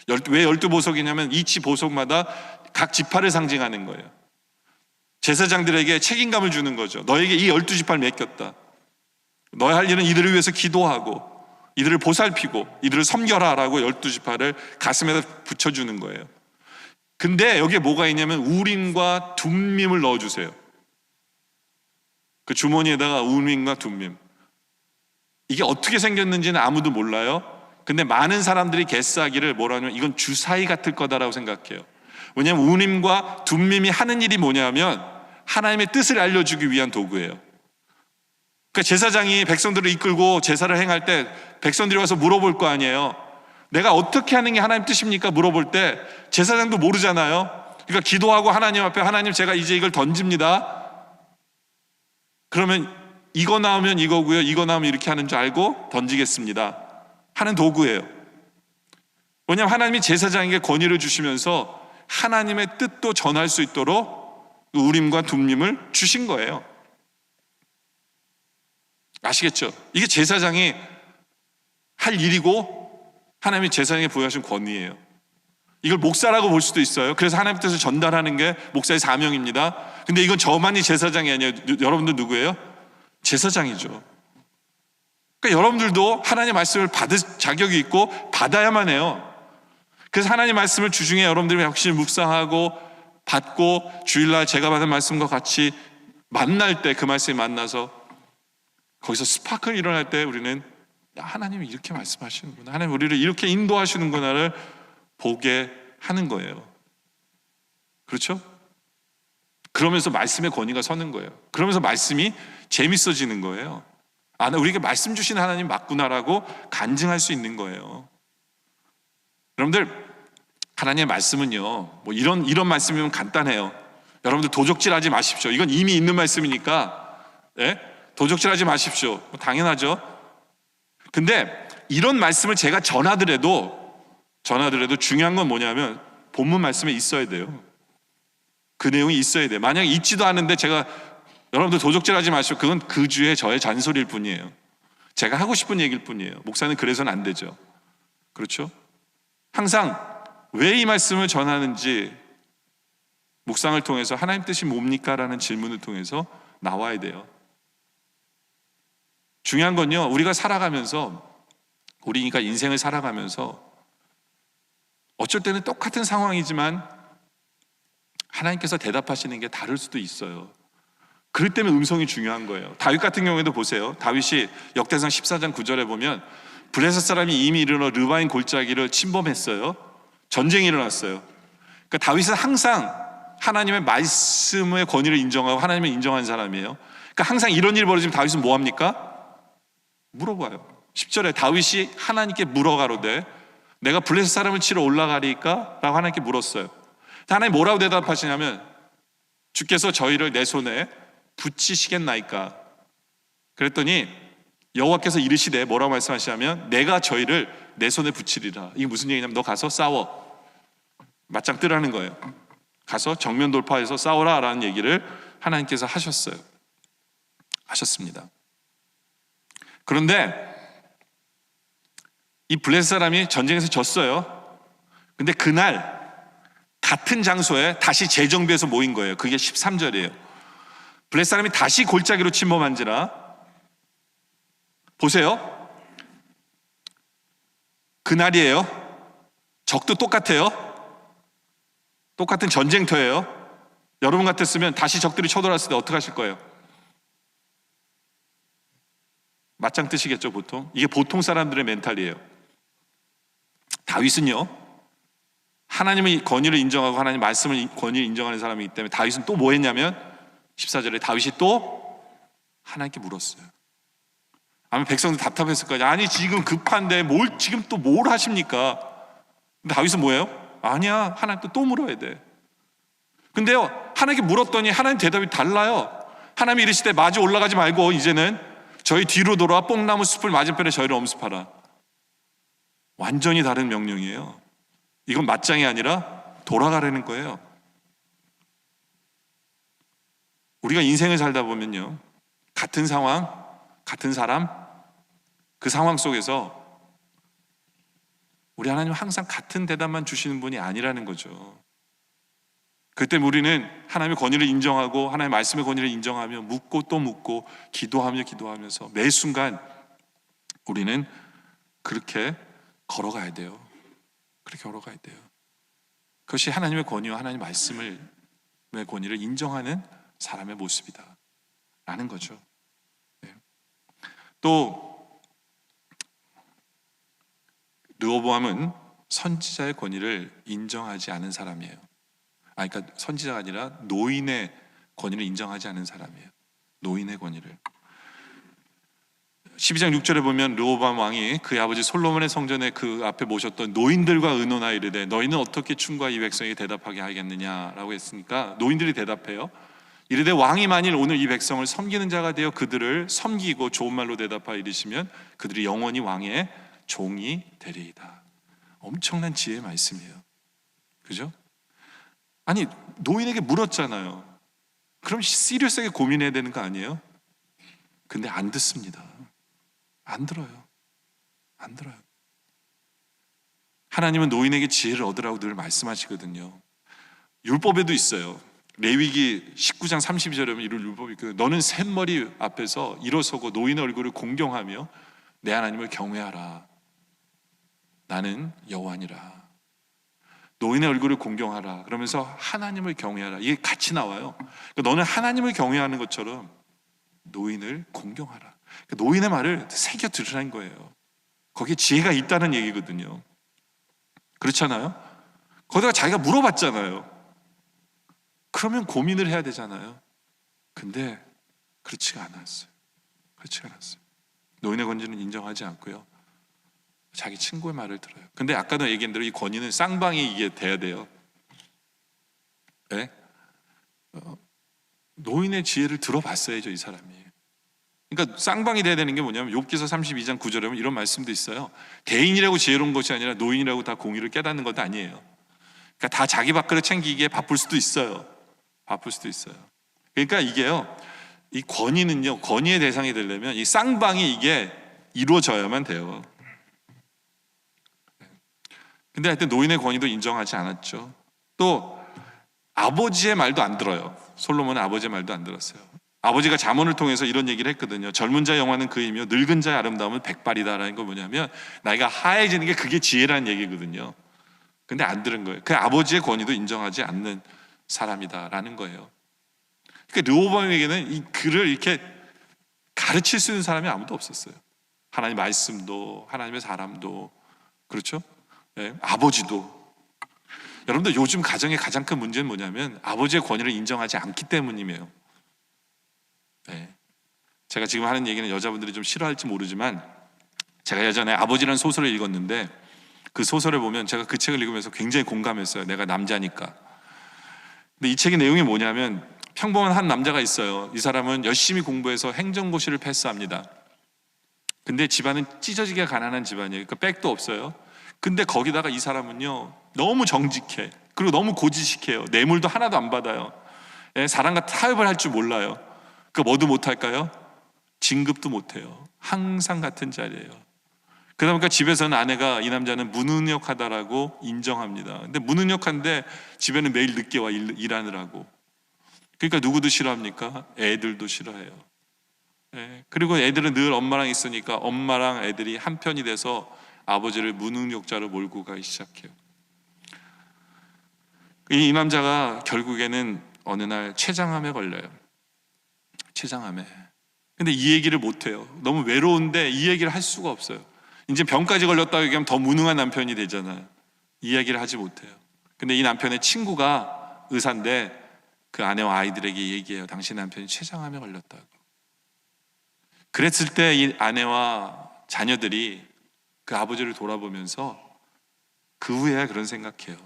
왜 12보석이냐면 이치 보석마다 각 지파를 상징하는 거예요. 제사장들에게 책임감을 주는 거죠. 너에게 이 12지파를 맡겼다. 너의 할 일은 이들을 위해서 기도하고, 이들을 보살피고, 이들을 섬겨라 라고 12지파를 가슴에다 붙여주는 거예요. 근데 여기에 뭐가 있냐면 우림과 둠밈을 넣어주세요. 그 주머니에다가 우림과 둠밈. 이게 어떻게 생겼는지는 아무도 몰라요. 근데 많은 사람들이 개싸기를 뭐라 하냐면, 이건 주사위 같을 거다라고 생각해요. 왜냐하면 우림과 둠밈이 하는 일이 뭐냐면 하나님의 뜻을 알려주기 위한 도구예요. 그러니까 제사장이 백성들을 이끌고 제사를 행할 때 백성들이 와서 물어볼 거 아니에요. 내가 어떻게 하는 게 하나님 뜻입니까? 물어볼 때 제사장도 모르잖아요. 그러니까 기도하고 하나님 앞에, 하나님 제가 이제 이걸 던집니다. 그러면 이거 나오면 이거고요, 이거 나오면 이렇게 하는 줄 알고 던지겠습니다 하는 도구예요. 왜냐하면 하나님이 제사장에게 권위를 주시면서 하나님의 뜻도 전할 수 있도록 우림과 둠림을 주신 거예요. 아시겠죠? 이게 제사장이 할 일이고 하나님이 제사장에게 부여하신 권위예요. 이걸 목사라고 볼 수도 있어요. 그래서 하나님 뜻을 전달하는 게 목사의 사명입니다. 근데 이건 저만이 제사장이 아니에요. 여러분들 누구예요? 제사장이죠. 그러니까 여러분들도 하나님의 말씀을 받을 자격이 있고 받아야만 해요. 그래서 하나님의 말씀을 주중에 여러분들이 역시 묵상하고 받고 주일날 제가 받은 말씀과 같이 만날 때, 그 말씀이 만나서 거기서 스파클 일어날 때 우리는 하나님이 이렇게 말씀하시는구나, 하나님 우리를 이렇게 인도하시는구나를 보게 하는 거예요. 그렇죠? 그러면서 말씀의 권위가 서는 거예요. 그러면서 말씀이 재밌어지는 거예요. 아, 나 우리에게 말씀 주신 하나님 맞구나라고 간증할 수 있는 거예요. 여러분들, 하나님의 말씀은요, 뭐 이런 말씀이면 간단해요. 여러분들 도적질하지 마십시오. 이건 이미 있는 말씀이니까, 예? 도적질하지 마십시오. 당연하죠. 근데 이런 말씀을 제가 전하더라도 중요한 건 뭐냐면 본문 말씀에 있어야 돼요. 그 내용이 있어야 돼요. 만약에 있지도 않은데 제가 여러분들 도적질하지 마시고, 그건 그 주에 저의 잔소리일 뿐이에요. 제가 하고 싶은 얘기일 뿐이에요. 목사는 그래서는 안 되죠. 그렇죠? 항상 왜 이 말씀을 전하는지 묵상을 통해서 하나님 뜻이 뭡니까? 라는 질문을 통해서 나와야 돼요. 중요한 건요, 우리가 살아가면서, 우리가 인생을 살아가면서 어쩔 때는 똑같은 상황이지만 하나님께서 대답하시는 게 다를 수도 있어요. 그럴 때면 음성이 중요한 거예요. 다윗 같은 경우에도 보세요. 다윗이 역대상 14장 9절에 보면 블레셋 사람이 이미 이르러 르바임 골짜기를 침범했어요. 전쟁이 일어났어요. 그러니까 다윗은 항상 하나님의 말씀의 권위를 인정하고 하나님을 인정한 사람이에요. 그러니까 항상 이런 일이 벌어지면 다윗은 뭐 합니까? 물어봐요. 10절에 다윗이 하나님께 물어가로되 내가 블레셋 사람을 치러 올라가리까? 라고 하나님께 물었어요. 하나님 뭐라고 대답하시냐면 주께서 저희를 내 손에 붙이시겠나이까? 그랬더니 여호와께서 이르시되 뭐라고 말씀하시냐면 내가 저희를 내 손에 붙이리라. 이게 무슨 얘기냐면 너 가서 싸워. 맞짱 뜨라는 거예요. 가서 정면 돌파해서 싸워라 라는 얘기를 하나님께서 하셨습니다. 그런데 이 블레셋 사람이 전쟁에서 졌어요. 근데 그날 같은 장소에 다시 재정비해서 모인 거예요. 그게 13절이에요. 블레셋 사람이 다시 골짜기로 침범한지라. 보세요. 그날이에요. 적도 똑같아요. 똑같은 전쟁터예요. 여러분 같았으면 다시 적들이 쳐들어왔을 때 어떻게 하실 거예요? 맞짱 뜨시겠죠, 보통? 이게 보통 사람들의 멘탈이에요. 다윗은요, 하나님의 권위를 인정하고 하나님 말씀을 권위를 인정하는 사람이기 때문에 다윗은 또 뭐 했냐면 14절에 다윗이 또 하나님께 물었어요. 아마 백성들 답답했을 거예요. 아니 지금 급한데 지금 또 뭘 하십니까? 근데 다윗은 뭐예요? 아니야, 하나님께 또 물어야 돼. 근데요, 하나님께 물었더니 하나님 대답이 달라요. 하나님이 이르시되 마주 올라가지 말고 이제는 저희 뒤로 돌아와 뽕나무 숲을 맞은편에 저희를 엄습하라. 완전히 다른 명령이에요. 이건 맞짱이 아니라 돌아가라는 거예요. 우리가 인생을 살다 보면요, 같은 상황, 같은 사람, 그 상황 속에서 우리 하나님 항상 같은 대답만 주시는 분이 아니라는 거죠. 그때 우리는 하나님의 권위를 인정하고 하나님의 말씀의 권위를 인정하며 묻고 또 묻고 기도하면서 매 순간 우리는 그렇게 걸어가야 돼요. 그렇게 걸어가야 돼요. 그것이 하나님의 권위와 하나님의 말씀의 권위를 인정하는 사람의 모습이다 라는 거죠. 네. 또 르호보암은 선지자의 권위를 인정하지 않은 사람이에요. 그러니까 선지자가 아니라 노인의 권위를 인정하지 않은 사람이에요. 노인의 권위를. 12장 6절에 보면 르호보암 왕이 그의 아버지 솔로몬의 성전에 그 앞에 모셨던 노인들과 의논하 이르되 너희는 어떻게 춤과 이 백성에게 대답하게 하겠느냐라고 했으니까 노인들이 대답해요. 이르되 왕이 만일 오늘 이 백성을 섬기는 자가 되어 그들을 섬기고 좋은 말로 대답하여 이르시면 그들이 영원히 왕의 종이 되리이다. 엄청난 지혜의 말씀이에요. 그죠? 아니 노인에게 물었잖아요. 그럼 시리어스하게 고민해야 되는 거 아니에요? 근데 안 듣습니다. 안 들어요. 안 들어요. 하나님은 노인에게 지혜를 얻으라고 늘 말씀하시거든요. 율법에도 있어요. 레위기 19장 32절에 보면 이런 율법이 있거든요. 너는 샘머리 앞에서 일어서고 노인의 얼굴을 공경하며 내 하나님을 경외하라. 나는 여호와니라. 노인의 얼굴을 공경하라. 그러면서 하나님을 경외하라. 이게 같이 나와요. 그러니까 너는 하나님을 경외하는 것처럼 노인을 공경하라. 노인의 말을 새겨 들으라는 거예요. 거기에 지혜가 있다는 얘기거든요. 그렇잖아요? 거기다가 자기가 물어봤잖아요. 그러면 고민을 해야 되잖아요. 근데 그렇지가 않았어요. 그렇지가 않았어요. 노인의 권위는 인정하지 않고요. 자기 친구의 말을 들어요. 근데 아까도 얘기한 대로 이 권위는 쌍방이 이게 돼야 돼요. 네? 노인의 지혜를 들어봤어야죠, 이 사람이. 그러니까 쌍방이 돼야 되는 게 뭐냐면 욥기서 32장 9절에 보면 이런 말씀도 있어요. 대인이라고 지혜로운 것이 아니라 노인이라고 다 공의를 깨닫는 것도 아니에요. 그러니까 다 자기 밥그릇 챙기기에 바쁠 수도 있어요. 바쁠 수도 있어요. 그러니까 이게요, 이 권위는요, 권위의 대상이 되려면 이 쌍방이 이게 이루어져야만 돼요. 근데 하여튼 노인의 권위도 인정하지 않았죠. 또 아버지의 말도 안 들어요. 솔로몬은 아버지의 말도 안 들었어요. 아버지가 잠언을 통해서 이런 얘기를 했거든요. 젊은 자의 영화는 그이며 늙은 자의 아름다움은 백발이다라는 건 뭐냐면 나이가 하얘지는 게 그게 지혜라는 얘기거든요. 근데 안 들은 거예요. 그 아버지의 권위도 인정하지 않는 사람이다라는 거예요. 그러니까 르호보암에게는 이 글을 이렇게 가르칠 수 있는 사람이 아무도 없었어요. 하나님의 말씀도 하나님의 사람도 그렇죠? 네, 아버지도. 여러분들 요즘 가정의 가장 큰 문제는 뭐냐면 아버지의 권위를 인정하지 않기 때문이에요. 네. 제가 지금 하는 얘기는 여자분들이 좀 싫어할지 모르지만 제가 예전에 아버지라는 소설을 읽었는데 그 소설을 보면 제가 그 책을 읽으면서 굉장히 공감했어요. 내가 남자니까. 근데 이 책의 내용이 뭐냐면 평범한 한 남자가 있어요. 이 사람은 열심히 공부해서 행정고시를 패스합니다. 근데 집안은 찢어지게 가난한 집안이에요. 그러니까 백도 없어요. 근데 거기다가 이 사람은요 너무 정직해. 그리고 너무 고지식해요. 뇌물도 하나도 안 받아요. 예, 사람과 타협을 할 줄 몰라요. 그 뭐도 못할까요? 진급도 못해요. 항상 같은 자리예요. 그러다 보니까 집에서는 아내가 이 남자는 무능력하다라고 인정합니다. 근데 무능력한데 집에는 매일 늦게 와 일하느라고. 그러니까 누구도 싫어합니까? 애들도 싫어해요. 예, 그리고 애들은 늘 엄마랑 있으니까 엄마랑 애들이 한편이 돼서 아버지를 무능력자로 몰고 가기 시작해요. 이 남자가 결국에는 어느 날 췌장암에 걸려요. 췌장암에. 근데 이 얘기를 못해요. 너무 외로운데 이 얘기를 할 수가 없어요. 이제 병까지 걸렸다고 얘기하면 더 무능한 남편이 되잖아요. 이 얘기를 하지 못해요. 근데 이 남편의 친구가 의사인데 그 아내와 아이들에게 얘기해요. 당신 남편이 췌장암에 걸렸다고. 그랬을 때 이 아내와 자녀들이 그 아버지를 돌아보면서 그 후에 그런 생각해요.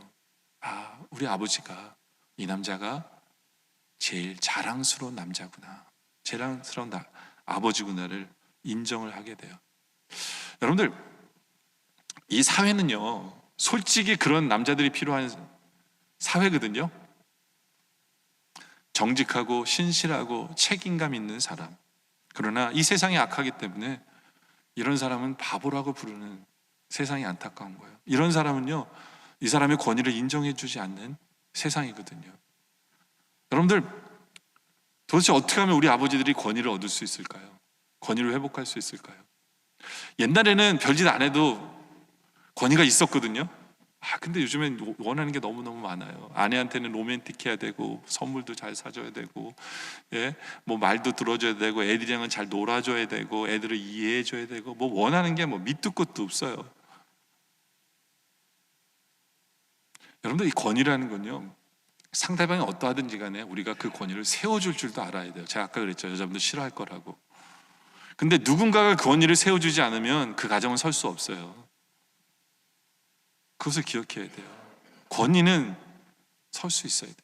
아, 우리 아버지가 이 남자가 제일 자랑스러운 남자구나. 자랑스러운 아버지구나를 인정을 하게 돼요. 여러분들 이 사회는요 솔직히 그런 남자들이 필요한 사회거든요. 정직하고 신실하고 책임감 있는 사람. 그러나 이 세상이 악하기 때문에 이런 사람은 바보라고 부르는 세상이 안타까운 거예요. 이런 사람은요 이 사람의 권위를 인정해 주지 않는 세상이거든요. 여러분들 도대체 어떻게 하면 우리 아버지들이 권위를 얻을 수 있을까요? 권위를 회복할 수 있을까요? 옛날에는 별짓 안 해도 권위가 있었거든요. 근데 요즘엔 원하는 게 너무너무 많아요. 아내한테는 로맨틱해야 되고 선물도 잘 사줘야 되고 예? 뭐 말도 들어줘야 되고 애들이랑은 잘 놀아줘야 되고 애들을 이해해줘야 되고 뭐 원하는 게 뭐 밑도 끝도 없어요. 여러분들 이 권위라는 건요 상대방이 어떠하든지 간에 우리가 그 권위를 세워줄 줄도 알아야 돼요. 제가 아까 그랬죠. 여자분들 싫어할 거라고. 근데 누군가가 권위를 세워주지 않으면 그 가정은 설 수 없어요. 그것을 기억해야 돼요. 권위는 설 수 있어야 돼요.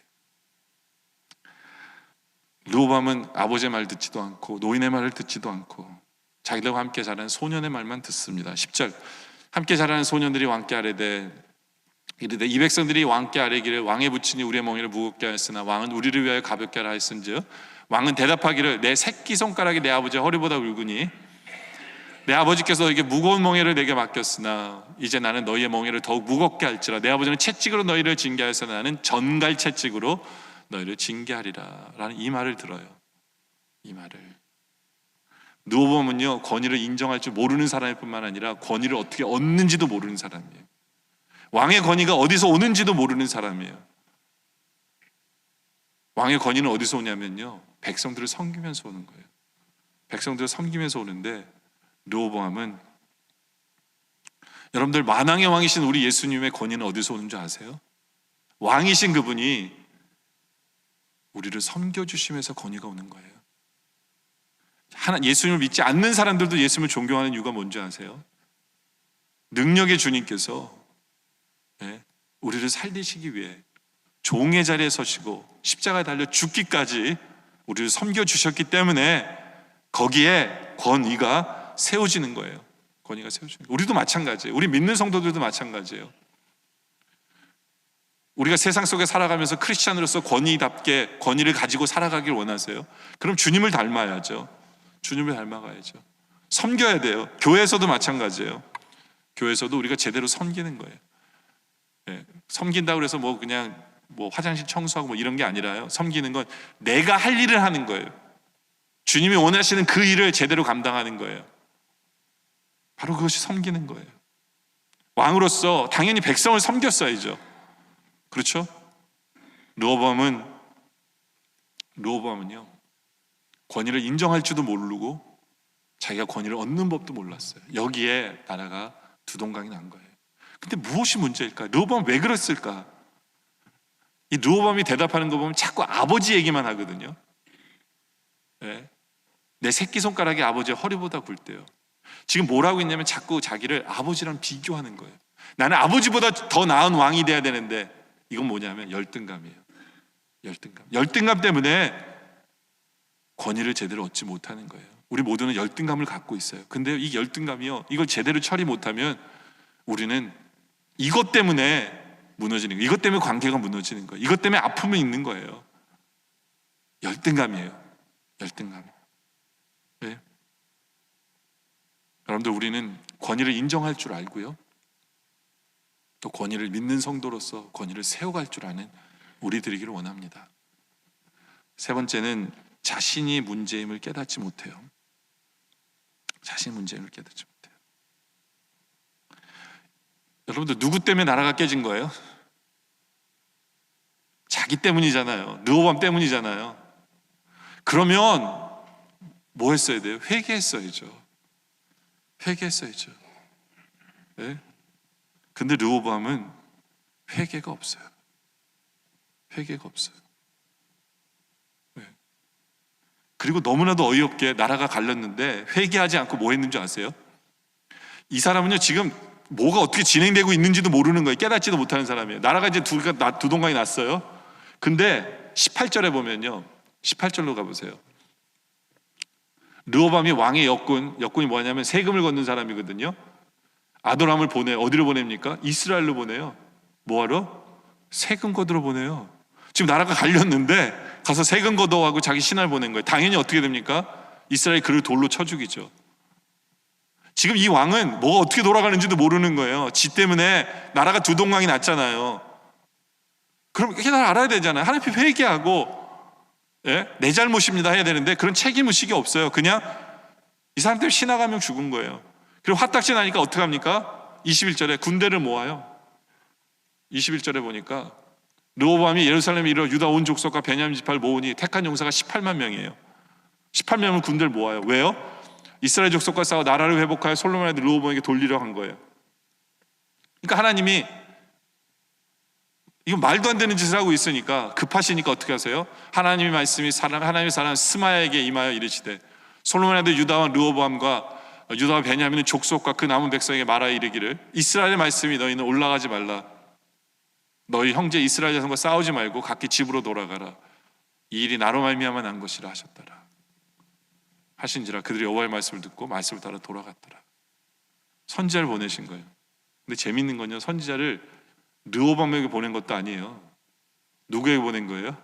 르호보암은 아버지의 말 듣지도 않고 노인의 말을 듣지도 않고 자기들과 함께 자라는 소년의 말만 듣습니다. 10절, 함께 자라는 소년들이 왕께 아뢰되 이르되 이 백성들이 왕께 아뢰기를 왕의 부친이 우리의 멍에를 무겁게 하였으나 왕은 우리를 위하여 가볍게 하라 하였은즉 왕은 대답하기를 내 새끼손가락이 내 아버지의 허리보다 굵으니 내 아버지께서 너에게 무거운 멍에를 내게 맡겼으나 이제 나는 너희의 멍에를 더욱 무겁게 할지라. 내 아버지는 채찍으로 너희를 징계하였으나 나는 전갈 채찍으로 너희를 징계하리라 라는 이 말을 들어요. 이 말을. 르호보암은요, 권위를 인정할 줄 모르는 사람일 뿐만 아니라 권위를 어떻게 얻는지도 모르는 사람이에요. 왕의 권위가 어디서 오는지도 모르는 사람이에요. 왕의 권위는 어디서 오냐면요, 백성들을 섬기면서 오는 거예요. 백성들을 섬기면서 오는데 르호보암은, 여러분들 만왕의 왕이신 우리 예수님의 권위는 어디서 오는 줄 아세요? 왕이신 그분이 우리를 섬겨주시면서 권위가 오는 거예요. 예수님을 믿지 않는 사람들도 예수님을 존경하는 이유가 뭔지 아세요? 능력의 주님께서 우리를 살리시기 위해 종의 자리에 서시고 십자가에 달려 죽기까지 우리를 섬겨주셨기 때문에 거기에 권위가 세워지는 거예요. 권위가 세워지는 거예요. 우리도 마찬가지예요. 우리 믿는 성도들도 마찬가지예요. 우리가 세상 속에 살아가면서 크리스찬으로서 권위답게 권위를 가지고 살아가길 원하세요? 그럼 주님을 닮아야죠. 주님을 닮아가야죠. 섬겨야 돼요. 교회에서도 마찬가지예요. 교회에서도 우리가 제대로 섬기는 거예요. 섬긴다고 해서 그냥 화장실 청소하고 이런 게 아니라요. 섬기는 건 내가 할 일을 하는 거예요. 주님이 원하시는 그 일을 제대로 감당하는 거예요. 바로 그것이 섬기는 거예요. 왕으로서 당연히 백성을 섬겼어야죠. 그렇죠? 르호보암은요, 권위를 인정할 줄도 모르고 자기가 권위를 얻는 법도 몰랐어요. 여기에 나라가 두동강이 난 거예요. 근데 무엇이 문제일까? 르호보암 왜 그랬을까? 이 르호보암이 대답하는 거 보면 자꾸 아버지 얘기만 하거든요. 내 새끼손가락이 아버지의 허리보다 굵대요. 지금 뭐라고 했냐면 자꾸 자기를 아버지랑 비교하는 거예요. 나는 아버지보다 더 나은 왕이 돼야 되는데, 이건 뭐냐면 열등감이에요. 열등감 때문에 권위를 제대로 얻지 못하는 거예요. 우리 모두는 열등감을 갖고 있어요. 근데 이 열등감이요, 이걸 제대로 처리 못하면 우리는 이것 때문에 무너지는 거예요. 이것 때문에 관계가 무너지는 거예요. 이것 때문에 아픔이 있는 거예요. 열등감이에요. 열등감. 네. 여러분들, 우리는 권위를 인정할 줄 알고요, 또 권위를 믿는 성도로서 권위를 세워갈 줄 아는 우리들이기를 원합니다. 세 번째는 자신이 문제임을 깨닫지 못해요. 자신이 문제임을 깨닫지 못해요. 여러분들, 누구 때문에 나라가 깨진 거예요? 자기 때문이잖아요. 르호보암 때문이잖아요. 그러면 뭐 했어야 돼요? 회개했어야죠. 회개했어야죠. 네? 근데 르호보암은 회개가 없어요. 회개가 없어요. 네. 그리고 너무나도 어이없게 나라가 갈렸는데 회개하지 않고 뭐 했는지 아세요? 이 사람은요, 지금 뭐가 어떻게 진행되고 있는지도 모르는 거예요. 깨닫지도 못하는 사람이에요. 나라가 이제 두동강이 났어요. 근데 18절에 보면요, 18절로 가보세요. 르호보암이 왕의 여권이 뭐냐면 세금을 걷는 사람이거든요. 아도람을 어디로 보냅니까? 이스라엘로 보내요. 뭐하러? 세금 걷으러 보내요. 지금 나라가 갈렸는데 가서 세금 걷어하고 자기 신하를 보낸 거예요. 당연히 어떻게 됩니까? 이스라엘이 그를 돌로 쳐 죽이죠. 지금 이 왕은 뭐가 어떻게 돌아가는지도 모르는 거예요. 지 때문에 나라가 두동강이 났잖아요. 그럼 이렇게 다 알아야 되잖아요. 하나님 앞에 회개하고, 내 잘못입니다 해야 되는데 그런 책임의식이 없어요. 그냥 이 사람 때문에 신하가 한 명 죽은 거예요. 그리고 화딱지 나니까 어떻게 합니까? 21절에 군대를 모아요. 21절에 보니까 르호보암이 예루살렘에 이르러 유다 온 족속과 베냐민 지파를 모으니 택한 용사가 18만 명이에요. 18명을 군대를 모아요. 왜요? 이스라엘 족속과 싸워 나라를 회복하여 솔로몬의 아들 르호보암에게 돌리려 한 거예요. 그러니까 하나님이 이건 말도 안 되는 짓을 하고 있으니까 급하시니까 어떻게 하세요? 하나님의 말씀이 하나님의 사람 스마야에게 임하여 이르시되 솔로몬의 아들 유다와 르호보암과 유다와 베냐민은 족속과 그 남은 백성에게 말하 이르기를 이스라엘의 말씀이 너희는 올라가지 말라. 너희 형제 이스라엘 자손과 싸우지 말고 각기 집으로 돌아가라. 이 일이 나로 말미암아 난 것이라 하셨더라. 하신지라 그들이 여호와의 말씀을 듣고 말씀을 따라 돌아갔더라. 선지자를 보내신 거예요. 근데 재밌는 건요, 선지자를 르호보암에게 보낸 것도 아니에요. 누구에게 보낸 거예요?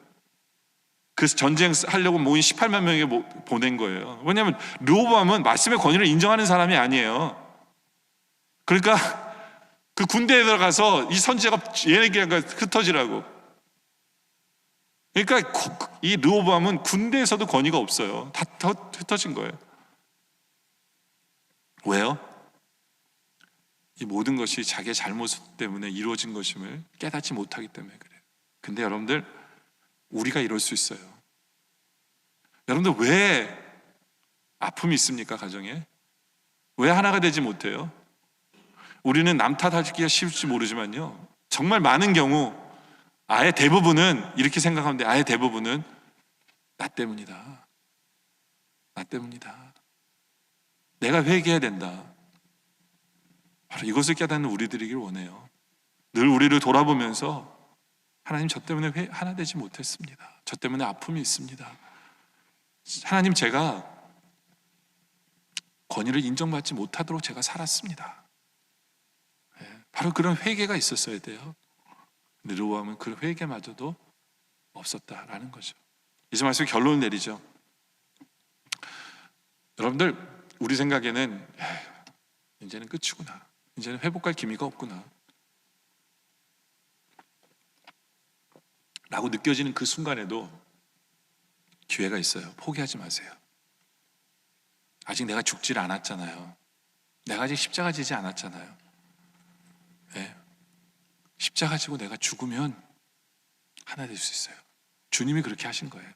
그 전쟁하려고 모인 18만 명에게 보낸 거예요. 왜냐하면 르호보암은 말씀의 권위를 인정하는 사람이 아니에요. 그러니까 그 군대에 들어가서 이 선지자가 얘기한 거 흩어지라고. 그러니까 이 르호보암은 군대에서도 권위가 없어요. 다 흩어진 거예요. 왜요? 이 모든 것이 자기의 잘못 때문에 이루어진 것임을 깨닫지 못하기 때문에 그래요. 근데 여러분들, 우리가 이럴 수 있어요. 여러분들 왜 아픔이 있습니까? 가정에 왜 하나가 되지 못해요? 우리는 남 탓하기가 쉽지 모르지만요, 정말 많은 경우 아예 대부분은 이렇게 생각하면 돼. 아예 대부분은 나 때문이다. 나 때문이다. 내가 회개해야 된다. 바로 이것을 깨닫는 우리들이길 원해요. 늘 우리를 돌아보면서 하나님, 저 때문에 하나 되지 못했습니다. 저 때문에 아픔이 있습니다. 하나님, 제가 권위를 인정받지 못하도록 제가 살았습니다. 바로 그런 회개가 있었어야 돼요. 근데 르호보암은 그 회개마저도 없었다라는 거죠. 이제 말씀 결론을 내리죠. 여러분들, 우리 생각에는 이제는 끝이구나, 이제는 회복할 기미가 없구나 라고 느껴지는 그 순간에도 기회가 있어요. 포기하지 마세요. 아직 내가 죽질 않았잖아요. 내가 아직 십자가 지지 않았잖아요. 네. 십자가 지고 내가 죽으면 하나 될 수 있어요. 주님이 그렇게 하신 거예요.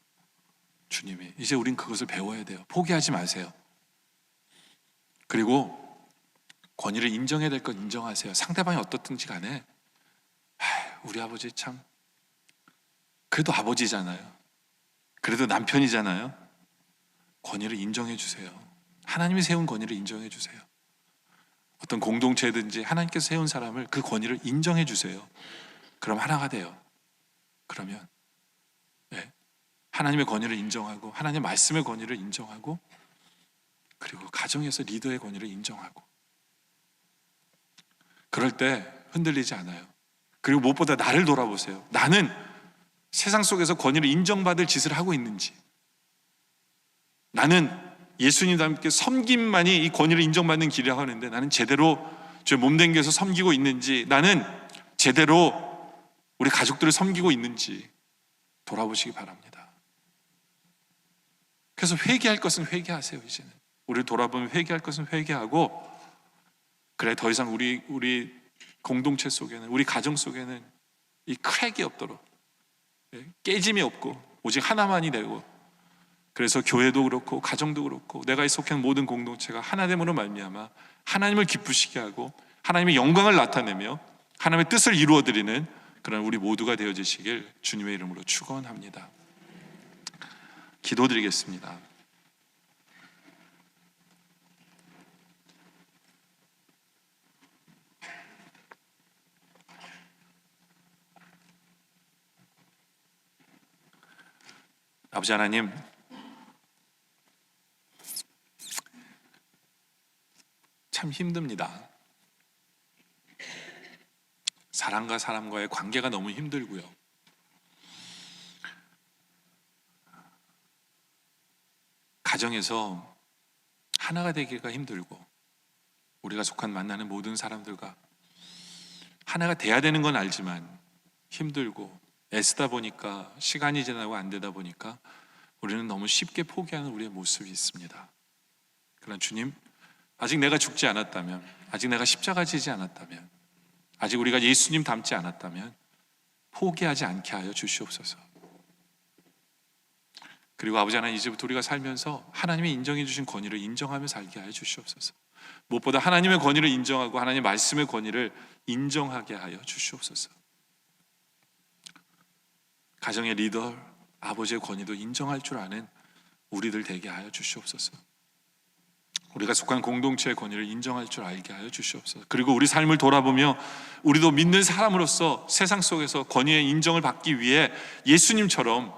주님이. 이제 우린 그것을 배워야 돼요. 포기하지 마세요. 그리고 권위를 인정해야 될 건 인정하세요. 상대방이 어떻든지 간에 우리 아버지 참 그래도 아버지잖아요. 그래도 남편이잖아요. 권위를 인정해 주세요. 하나님이 세운 권위를 인정해 주세요. 어떤 공동체든지 하나님께서 세운 사람을, 그 권위를 인정해 주세요. 그럼 하나가 돼요. 그러면 하나님의 권위를 인정하고, 하나님의 말씀의 권위를 인정하고, 그리고 가정에서 리더의 권위를 인정하고, 그럴 때 흔들리지 않아요. 그리고 무엇보다 나를 돌아보세요. 나는 세상 속에서 권위를 인정받을 짓을 하고 있는지, 나는 예수님과 함께 섬김만이 이 권위를 인정받는 길이라고 하는데 나는 제대로 제 몸된 교회에서 섬기고 있는지, 나는 제대로 우리 가족들을 섬기고 있는지 돌아보시기 바랍니다. 그래서 회개할 것은 회개하세요. 이제는 우리를 돌아보면 회개할 것은 회개하고, 그래 더 이상 우리 공동체 속에는, 우리 가정 속에는 이 크랙이 없도록, 깨짐이 없고 오직 하나만이 되고, 그래서 교회도 그렇고 가정도 그렇고 내가 속한 모든 공동체가 하나됨으로 말미암아 하나님을 기쁘시게 하고 하나님의 영광을 나타내며 하나님의 뜻을 이루어드리는 그런 우리 모두가 되어지시길 주님의 이름으로 축원합니다. 기도드리겠습니다. 아버지 하나님, 참 힘듭니다. 사람과 사람과의 관계가 너무 힘들고요. 가정에서 하나가 되기가 힘들고, 우리가 속한 만나는 모든 사람들과 하나가 돼야 되는 건 알지만 힘들고, 애쓰다 보니까 시간이 지나고 안 되다 보니까 우리는 너무 쉽게 포기하는 우리의 모습이 있습니다. 그러나 주님, 아직 내가 죽지 않았다면, 아직 내가 십자가 지지 않았다면, 아직 우리가 예수님 닮지 않았다면 포기하지 않게 하여 주시옵소서. 그리고 아버지 하나님, 이제부터 우리가 살면서 하나님이 인정해 주신 권위를 인정하며 살게 하여 주시옵소서. 무엇보다 하나님의 권위를 인정하고 하나님의 말씀의 권위를 인정하게 하여 주시옵소서. 가정의 리더, 아버지의 권위도 인정할 줄 아는 우리들 되게 하여 주시옵소서. 우리가 속한 공동체의 권위를 인정할 줄 알게 하여 주시옵소서. 그리고 우리 삶을 돌아보며 우리도 믿는 사람으로서 세상 속에서 권위의 인정을 받기 위해 예수님처럼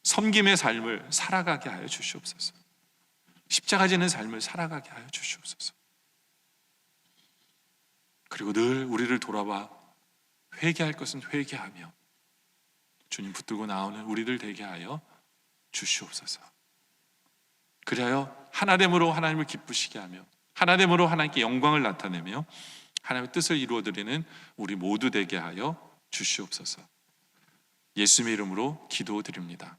섬김의 삶을 살아가게 하여 주시옵소서. 십자가 지는 삶을 살아가게 하여 주시옵소서. 그리고 늘 우리를 돌아봐 회개할 것은 회개하며 주님 붙들고 나오는 우리들 되게 하여 주시옵소서. 그리하여 하나됨으로 하나님을 기쁘시게 하며 하나됨으로 하나님께 영광을 나타내며 하나님의 뜻을 이루어드리는 우리 모두 되게 하여 주시옵소서. 예수님의 이름으로 기도드립니다.